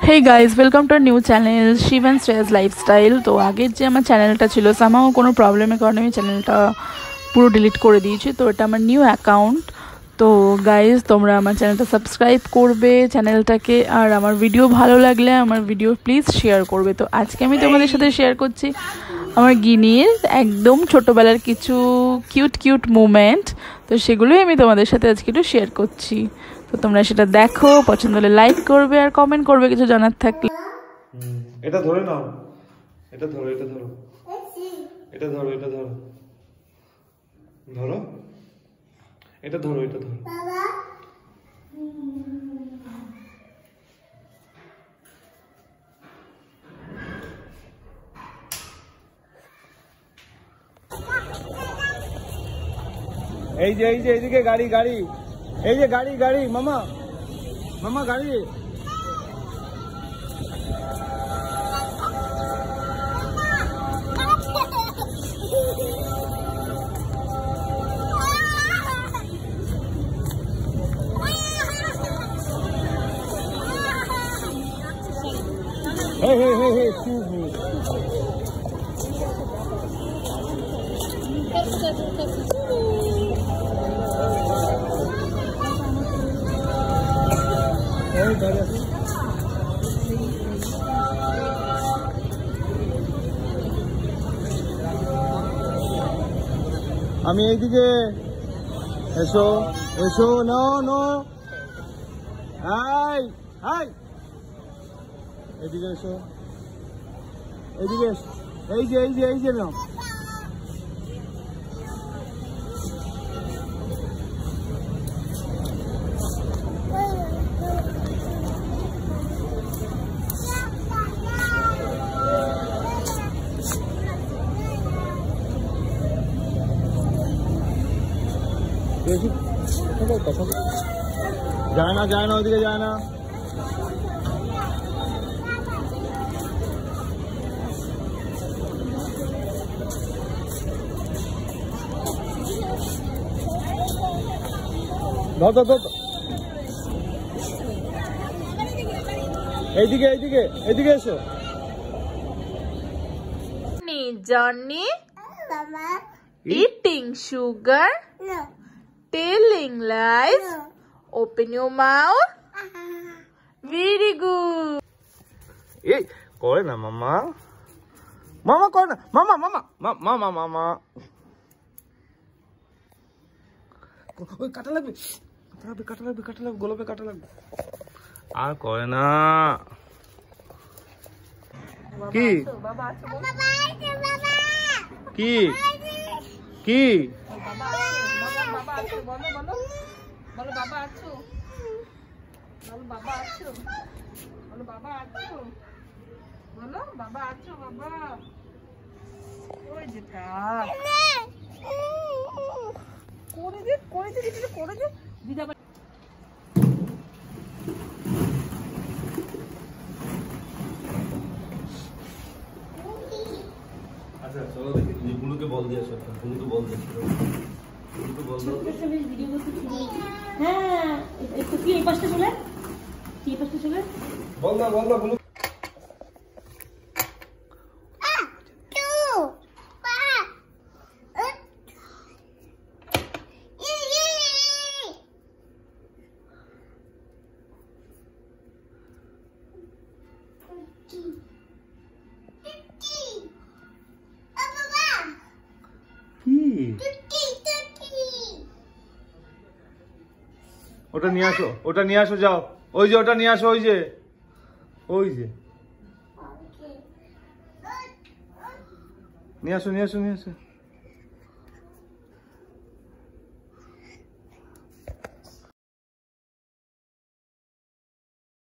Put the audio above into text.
Hey guys welcome to new channel Shiv and Shreyas lifestyle. तो आगे जो আমার চ্যানেলটা ছিল সামাও কোনো প্রবলেমের কারণে আমি চ্যানেলটা পুরো ডিলিট করে দিয়েছি। তো এটা আমার নিউ অ্যাকাউন্ট। তো গাইস তোমরা আমার চ্যানেলটা সাবস্ক্রাইব করবে চ্যানেলটাকে, আর আমার ভিডিও ভালো লাগলে আমার ভিডিও প্লিজ শেয়ার করবে। তো আজকে আমি তোমাদের সাথে শেয়ার করছি আমার গিনির একদম ছোটোবেলার কিছু কিউট মুমেন্ট। তো সেগুলোই আমি তোমাদের সাথে আজকে একটু শেয়ার করছি। তো তোমরা সেটা দেখো, পছন্দ হলে লাইক করবে আর কমেন্ট করবে কিছু জানার থাকলে। এটা ধরে নাও, এটা ধরো, এটা ধরো, এটা ধরো, এটা ধরো, ধরো, এটা ধরো, এটা ধরো। এই যে এইদিকে গাড়ি, এই যে গাড়ি, মামা গাড়ি। Hey, excuse me. আমি এইদিকে এসো, নো হাই এদিকে এসো, এই যে নাও। যায় না ওদিকে যায় না। ধর এইদিকে এসো। Johnny eating sugar, telling lies, open your mouth, very good. এই করে না মামা করে না, মামা ওই কাটা লাগবে, গোলাপে কাটা লাগবে। আর করে না কি আচ্ছা চলো দেখি বুলুকে বল দিয়ে আসো, বুলুকে বল দিয়ে আসো, হ্যাঁ একটু কি এই পাশে চলে, বল না বুলু। ওটা নিয়ে আসো, যাও ওই যে ওটা নিয়ে আসো, ওই যে নিয়ে আসো।